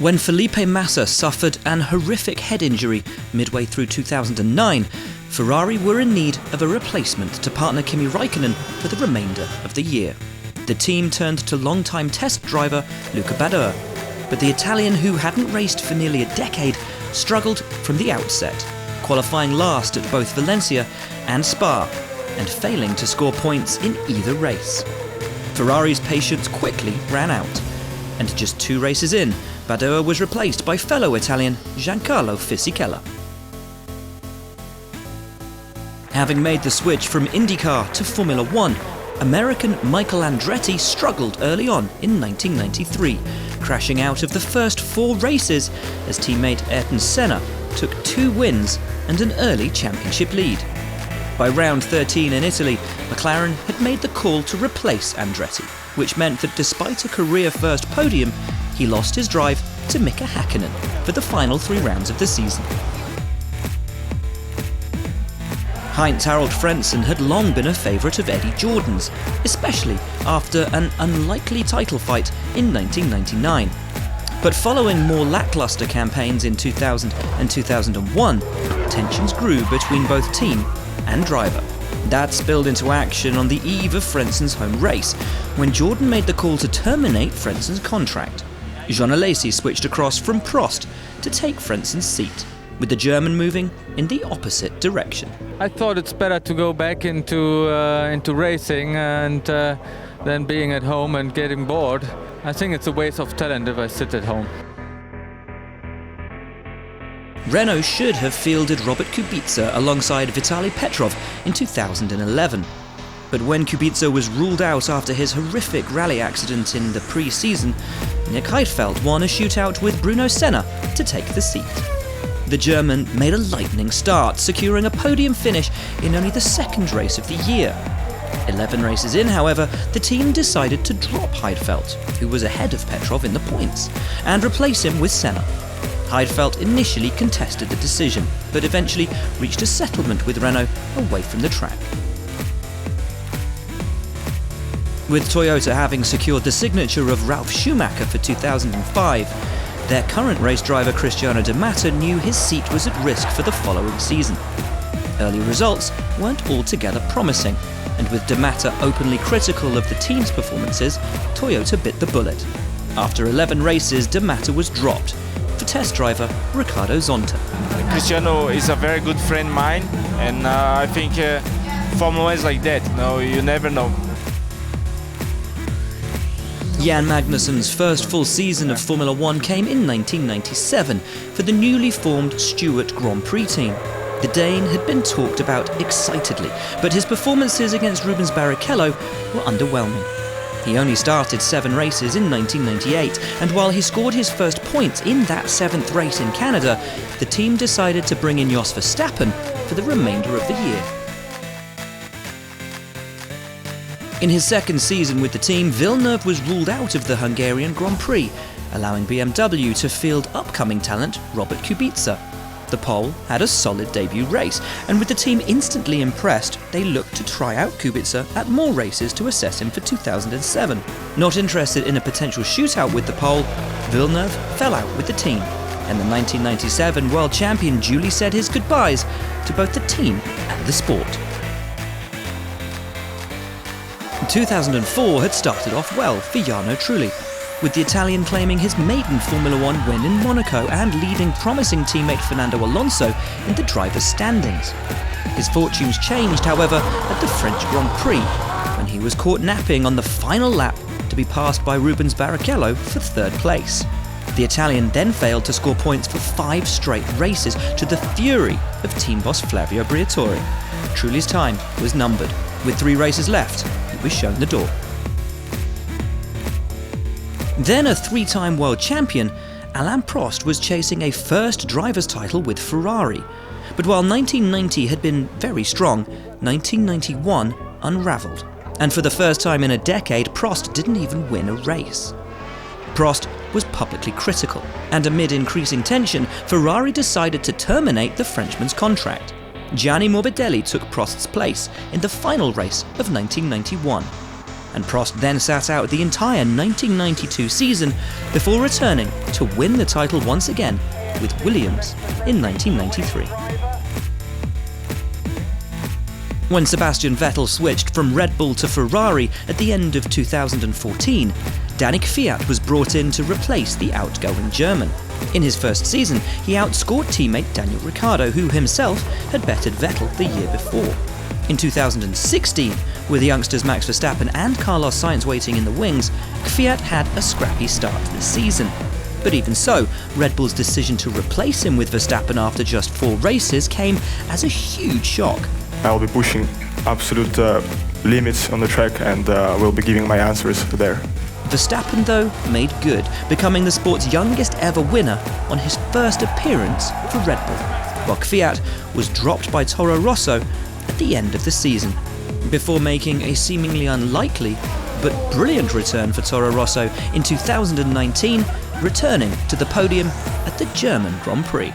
When Felipe Massa suffered an horrific head injury midway through 2009, Ferrari were in need of a replacement to partner Kimi Räikkönen for the remainder of the year. The team turned to longtime test driver LUCA BADOER, but the Italian, who hadn't raced for nearly a decade, struggled from the outset, qualifying last at both Valencia and Spa, and failing to score points in either race. Ferrari's patience quickly ran out, and just 2 races in, BADOER was replaced by fellow Italian Giancarlo Fisichella. Having made the switch from IndyCar to Formula One, American Michael Andretti struggled early on in 1993, crashing out of the first 4 races as teammate Ayrton Senna took 2 wins and an early championship lead. By round 13 in Italy, McLaren had made the call to replace Andretti, which meant that despite a career-first podium, he lost his drive to Mika Häkkinen for the final 3 rounds of the season. HEINZ-HARALD Frentzen had long been a favourite of Eddie Jordan's, especially after an unlikely title fight in 1999. But following more lacklustre campaigns in 2000 and 2001, tensions grew between both team and driver. That spilled into action on the eve of Frentzen's home race, when Jordan made the call to terminate Frentzen's contract. Jean Alesi switched across from Prost to take Frentzen's seat, with the German moving in the opposite direction. I thought it's better to go back into racing and than being at home and getting bored. I think it's a waste of talent if I sit at home. Renault should have fielded Robert Kubica alongside Vitaly Petrov in 2011. But when Kubica was ruled out after his horrific rally accident in the pre-season, Nick Heidfeld won a shootout with Bruno Senna to take the seat. The German made a lightning start, securing a podium finish in only the 2nd race of the year. 11 races in, however, the team decided to drop Heidfeld, who was ahead of Petrov in the points, and replace him with Senna. Heidfeld initially contested the decision, but eventually reached a settlement with Renault away from the track. With Toyota having secured the signature of Ralf Schumacher for 2005, their current race driver Cristiano de Matta knew his seat was at risk for the following season. Early results weren't altogether promising, and with de Matta openly critical of the team's performances, Toyota bit the bullet. After 11 races, de Matta was dropped for test driver Ricardo Zonta. Cristiano is a very good friend of mine, and I think Formula 1 is like that, you never know. Jan Magnussen's first full season of Formula One came in 1997 for the newly formed Stewart Grand Prix team. The Dane had been talked about excitedly, but his performances against Rubens Barrichello were underwhelming. He only started 7 races in 1998, and while he scored his first points in that 7th race in Canada, the team decided to bring in Jos Verstappen for the remainder of the year. In his 2nd season with the team, Villeneuve was ruled out of the Hungarian Grand Prix, allowing BMW to field upcoming talent Robert Kubica. The Pole had a solid debut race, and with the team instantly impressed, they looked to try out Kubica at more races to assess him for 2007. Not interested in a potential shootout with the Pole, Villeneuve fell out with the team, and the 1997 world champion duly said his goodbyes to both the team and the sport. 2004 had started off well for Jarno Trulli, with the Italian claiming his maiden Formula One win in Monaco and leading promising teammate Fernando Alonso in the drivers' standings. His fortunes changed, however, at the French Grand Prix, when he was caught napping on the final lap to be passed by Rubens Barrichello for 3rd place. The Italian then failed to score points for 5 straight races, to the fury of team boss Flavio Briatore. Trulli's time was numbered. With 3 races left, he was shown the door. Then a 3-time world champion, Alain Prost was chasing a first driver's title with Ferrari. But while 1990 had been very strong, 1991 unravelled. And for the first time in a decade, Prost didn't even win a race. Prost was publicly critical, and amid increasing tension, Ferrari decided to terminate the Frenchman's contract. Gianni Morbidelli took Prost's place in the final race of 1991. and Prost then sat out the entire 1992 season before returning to win the title once again with Williams in 1993. When Sebastian Vettel switched from Red Bull to Ferrari at the end of 2014, Danny Kvyat was brought in to replace the outgoing German. In his first season, he outscored teammate Daniel Ricciardo, who himself had bettered Vettel the year before. In 2016, with the youngsters Max Verstappen and Carlos Sainz waiting in the wings, Kvyat had a scrappy start to the season. But even so, Red Bull's decision to replace him with Verstappen after just 4 races came as a huge shock. I'll be pushing absolute limits on the track and will be giving my answers there. Verstappen, though, made good, becoming the sport's youngest ever winner on his first appearance for Red Bull, while Kvyat was dropped by Toro Rosso at the end of the season, before making a seemingly unlikely but brilliant return for Toro Rosso in 2019, returning to the podium at the German Grand Prix.